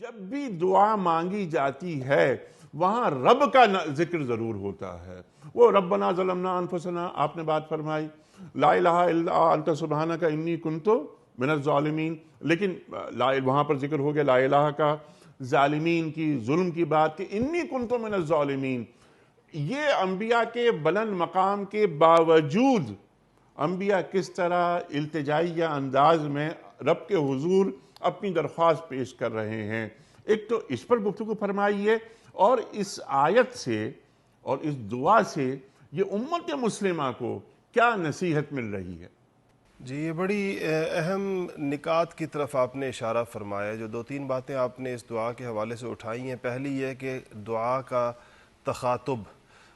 جب بھی دعا مانگی جاتی ہے وہاں رب کا ذکر ضرور ہوتا ہے. وہ ربنا ظلمنا انفسنا آپ نے بات فرمائی، لا الہ الا انت سبحانک انی کنت من الظالمین، لیکن وہاں پر ذکر ہو گیا لا الہ کا، ظالمین کی، ظلم کی بات کہ انی کنت من الظالمین. یہ انبیاء کے بلند مقام کے باوجود انبیاء کس طرح التجائیہ انداز میں رب کے حضور اپنی درخواست پیش کر رہے ہیں. ایک تو اس پر گفتگو فرمائیے، اور اس آیت سے اور اس دعا سے یہ امت مسلمہ کو کیا نصیحت مل رہی ہے؟ جی یہ بڑی اہم نکات کی طرف آپ نے اشارہ فرمایا. جو دو تین باتیں آپ نے اس دعا کے حوالے سے اٹھائی ہیں. پہلی یہ کہ دعا کا تخاطب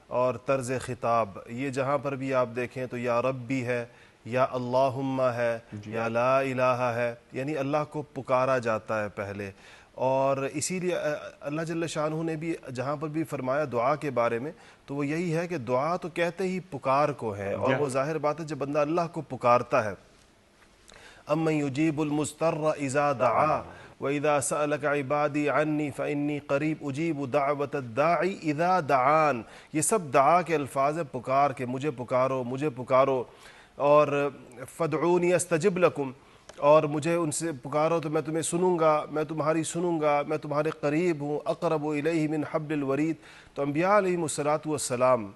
اور طرز خطاب، یہ جہاں پر بھی آپ دیکھیں تو یا رب بھی ہے، یا اللہم ہے، یا لا الہ ہے، یعنی اللہ کو پکارا جاتا ہے پہلے. اور اسی لیے اللہ جل شانہ نے بھی جہاں پر بھی فرمایا دعا کے بارے میں تو وہ یہی ہے کہ دعا تو کہتے ہی پکار کو ہے، اور وہ ظاہر بات ہے جب بندہ اللہ کو پکارتا ہے. امن یجیب المضطر اذا دعا واذا سألک عبادی عنی فانی قریب اجیب دعوت الداعی اذا دعان. یہ سب دعا کے الفاظ ہیں، پکار کے، مجھے پکارو مجھے پکارو. اور فدعونی استجب لکم، اور مجھے ان سے پکارو تو میں تمہیں سنوں گا، میں تمہاری سنوں گا، میں تمہارے قریب ہوں، اقرب الیہ من حبل الورید. تو انبیاء علیہم السلام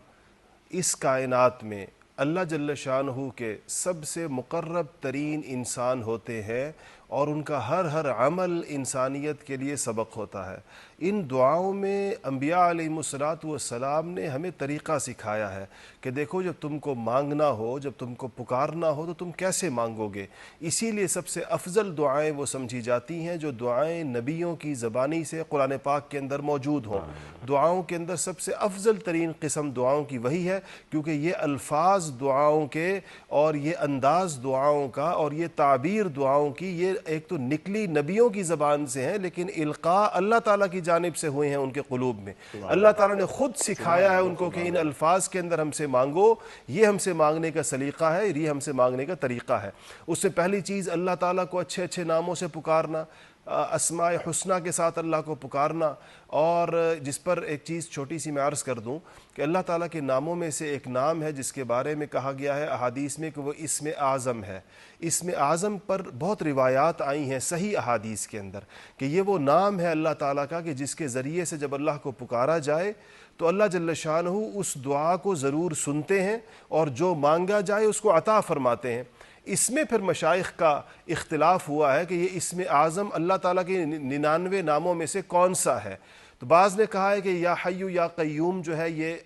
اس کائنات میں اللہ جل شانہ کے سب سے مقرب ترین انسان ہوتے ہیں، اور ان کا ہر عمل انسانیت کے لیے سبق ہوتا ہے. ان دعاؤں میں انبیاء علیہم السلام نے ہمیں طریقہ سکھایا ہے کہ دیکھو جب تم کو مانگنا ہو، جب تم کو پکارنا ہو تو تم کیسے مانگو گے. اسی لیے سب سے افضل دعائیں وہ سمجھی جاتی ہیں جو دعائیں نبیوں کی زبانی سے قرآن پاک کے اندر موجود ہوں. دعاؤں کے اندر سب سے افضل ترین قسم دعاؤں کی وہی ہے، کیونکہ یہ الفاظ دعاؤں کے اور یہ انداز دعاؤں کا اور یہ تعبیر دعاؤں کی یہ ایک تو نکلی نبیوں کی زبان سے ہیں، لیکن القاء اللہ تعالیٰ کی جانب سے ہوئے ہیں ان کے قلوب میں. اللہ تعالیٰ نے خود سکھایا ہے ان کو کہ ان الفاظ کے اندر ہم سے مانگو، یہ ہم سے مانگنے کا سلیقہ ہے، یہ ہم سے مانگنے کا طریقہ ہے. اس سے پہلی چیز اللہ تعالیٰ کو اچھے اچھے ناموں سے پکارنا، اسماء حسنہ کے ساتھ اللہ کو پکارنا. اور جس پر ایک چیز چھوٹی سی میں عرض کر دوں کہ اللہ تعالیٰ کے ناموں میں سے ایک نام ہے جس کے بارے میں کہا گیا ہے احادیث میں کہ وہ اسم اعظم ہے. اسم اعظم پر بہت روایات آئی ہیں صحیح احادیث کے اندر کہ یہ وہ نام ہے اللہ تعالیٰ کا کہ جس کے ذریعے سے جب اللہ کو پکارا جائے تو اللہ جل شانہ اس دعا کو ضرور سنتے ہیں اور جو مانگا جائے اس کو عطا فرماتے ہیں. اس میں پھر مشائخ کا اختلاف ہوا ہے کہ یہ اسم اعظم اللہ تعالیٰ کے 99 ناموں میں سے کون سا ہے. تو بعض نے کہا ہے کہ یا حیو یا قیوم جو ہے یہ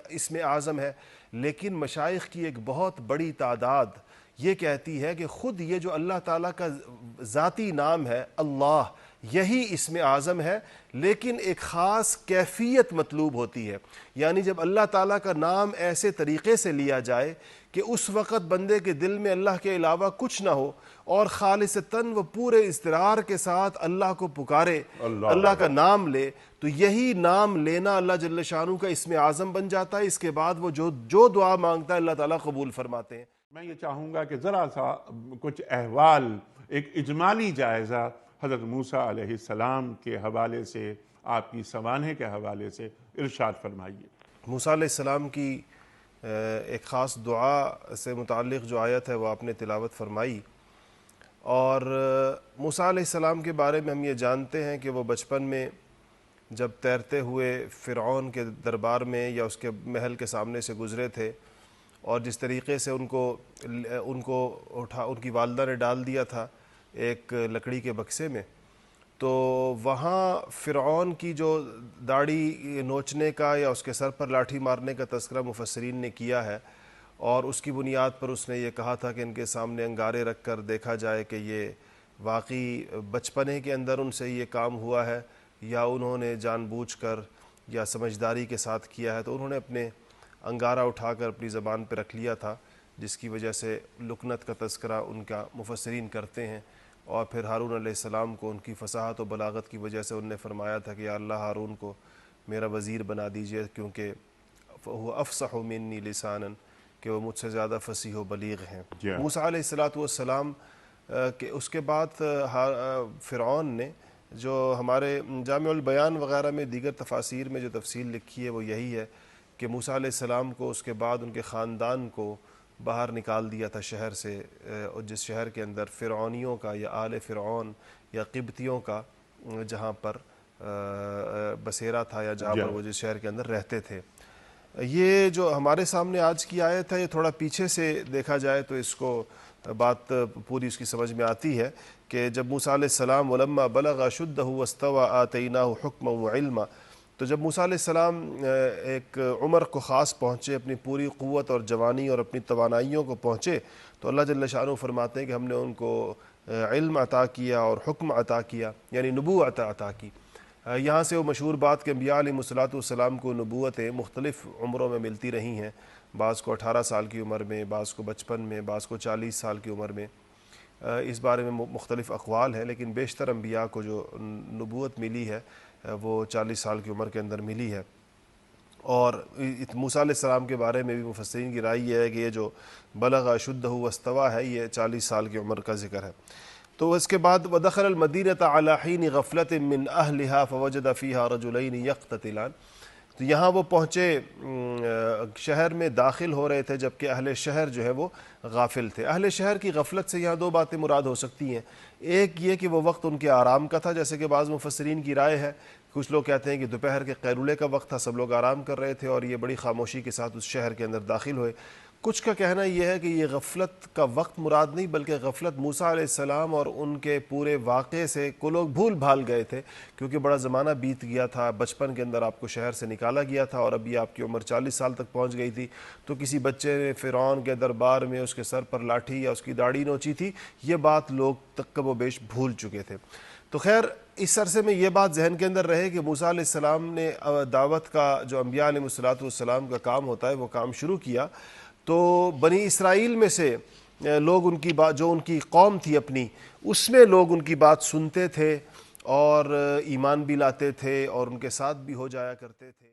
اسم اعظم ہے، لیکن مشائخ کی ایک بہت بڑی تعداد یہ کہتی ہے کہ خود یہ جو اللہ تعالیٰ کا ذاتی نام ہے اللہ، یہی اسم اعظم ہے، لیکن ایک خاص کیفیت مطلوب ہوتی ہے. یعنی جب اللہ تعالیٰ کا نام ایسے طریقے سے لیا جائے کہ اس وقت بندے کے دل میں اللہ کے علاوہ کچھ نہ ہو اور خالصتاً وہ پورے اضطرار کے ساتھ اللہ کو پکارے، اللہ کا نام لے، تو یہی نام لینا اللہ جل شانہ کا اسم اعظم بن جاتا ہے. اس کے بعد وہ جو دعا مانگتا ہے اللہ تعالیٰ قبول فرماتے ہیں. میں یہ چاہوں گا کہ ذرا سا کچھ احوال، ایک اجمالی جائزہ حضرت موسیٰ علیہ السلام کے حوالے سے، آپ کی سوانح کے حوالے سے ارشاد فرمائیے. موسیٰ علیہ السلام کی ایک خاص دعا سے متعلق جو آیت ہے وہ آپ نے تلاوت فرمائی. اور موسیٰ علیہ السلام کے بارے میں ہم یہ جانتے ہیں کہ وہ بچپن میں جب تیرتے ہوئے فرعون کے دربار میں یا اس کے محل کے سامنے سے گزرے تھے، اور جس طریقے سے ان کو ان کی والدہ نے ڈال دیا تھا ایک لکڑی کے بکسے میں، تو وہاں فرعون کی جو داڑھی نوچنے کا یا اس کے سر پر لاٹھی مارنے کا تذکرہ مفسرین نے کیا ہے، اور اس کی بنیاد پر اس نے یہ کہا تھا کہ ان کے سامنے انگارے رکھ کر دیکھا جائے کہ یہ واقعی بچپنے کے اندر ان سے یہ کام ہوا ہے یا انہوں نے جان بوجھ کر یا سمجھداری کے ساتھ کیا ہے. تو انہوں نے اپنے انگارہ اٹھا کر اپنی زبان پہ رکھ لیا تھا، جس کی وجہ سے لکنت کا تذکرہ ان کا مفسرین کرتے ہیں. اور پھر ہارون علیہ السلام کو ان کی فصاحت و بلاغت کی وجہ سے انہوں نے فرمایا تھا کہ یا اللہ ہارون کو میرا وزیر بنا دیجئے، کیونکہ وہ افصح منی لسانا، کہ وہ مجھ سے زیادہ فصیح و بلیغ ہیں. موسیٰ علیہ السلام کہ اس کے بعد فرعون نے جو ہمارے جامع البیان وغیرہ میں دیگر تفاسیر میں جو تفصیل لکھی ہے وہ یہی ہے کہ موسیٰ علیہ السلام کو اس کے بعد ان کے خاندان کو باہر نکال دیا تھا شہر سے، اور جس شہر کے اندر فرعونیوں کا یا آل فرعون یا قبطیوں کا جہاں پر بسیرا تھا یا جہاں پر وہ جس شہر کے اندر رہتے تھے۔ یہ جو ہمارے سامنے آج کی آیت ہے یہ تھوڑا پیچھے سے دیکھا جائے تو اس کو بات پوری اس کی سمجھ میں آتی ہے کہ جب موسیٰ علیہ السلام ولما بلغ اشدہ واستوى آتیناہ حکما وعلما، تو جب موسیٰ علیہ السلام ایک عمر کو خاص پہنچے، اپنی پوری قوت اور جوانی اور اپنی توانائیوں کو پہنچے، تو اللہ جل شانہ فرماتے ہیں کہ ہم نے ان کو علم عطا کیا اور حکم عطا کیا، یعنی نبوت عطا کی۔ یہاں سے وہ مشہور بات کہ انبیاء علیہ الصلوۃ والسلام کو نبوتیں مختلف عمروں میں ملتی رہی ہیں، بعض کو 18 سال کی عمر میں، بعض کو 55 میں، بعض کو 40 سال کی عمر میں۔ اس بارے میں مختلف اقوال ہیں، لیکن بیشتر انبیاء کو جو نبوت ملی ہے وہ 40 سال کی عمر کے اندر ملی ہے۔ اور موسیٰ علیہ السلام کے بارے میں بھی مفسرین کی رائے یہ ہے کہ یہ جو بلغ اشدہ واستویٰ ہے یہ 40 سال کی عمر کا ذکر ہے۔ تو اس کے بعد وَدَخَلَ الْمَدِينَةَ عَلَى حِينِ غَفْلَةٍ مِّنْ أَهْلِهَا فَوَجَدَ فِيهَا رَجُلَيْنِ يَقْتَتِلَانِ، تو یہاں وہ پہنچے، شہر میں داخل ہو رہے تھے جبکہ اہل شہر جو ہے وہ غافل تھے۔ اہل شہر کی غفلت سے یہاں دو باتیں مراد ہو سکتی ہیں، ایک یہ کہ وہ وقت ان کے آرام کا تھا، جیسے کہ بعض مفسرین کی رائے ہے، کچھ لوگ کہتے ہیں کہ دوپہر کے قیلولے کا وقت تھا، سب لوگ آرام کر رہے تھے اور یہ بڑی خاموشی کے ساتھ اس شہر کے اندر داخل ہوئے۔ کچھ کا کہنا یہ ہے کہ یہ غفلت کا وقت مراد نہیں، بلکہ غفلت موسیٰ علیہ السلام اور ان کے پورے واقعے سے کو لوگ بھول بھال گئے تھے، کیونکہ بڑا زمانہ بیت گیا تھا، بچپن کے اندر آپ کو شہر سے نکالا گیا تھا اور ابھی آپ کی عمر 40 سال تک پہنچ گئی تھی، تو کسی بچے نے فرعون کے دربار میں اس کے سر پر لاٹھی یا اس کی داڑھی نوچی تھی، یہ بات لوگ تک و بیش بھول چکے تھے۔ تو خیر اس عرصے میں یہ بات ذہن کے اندر رہے کہ موسیٰ علیہ السلام نے دعوت کا جو انبیاء علیہ الصلوۃ والسلام کا کام ہوتا ہے وہ کام شروع کیا، تو بنی اسرائیل میں سے لوگ ان کی بات، جو ان کی قوم تھی اپنی، اس میں لوگ ان کی بات سنتے تھے اور ایمان بھی لاتے تھے اور ان کے ساتھ بھی ہو جایا کرتے تھے۔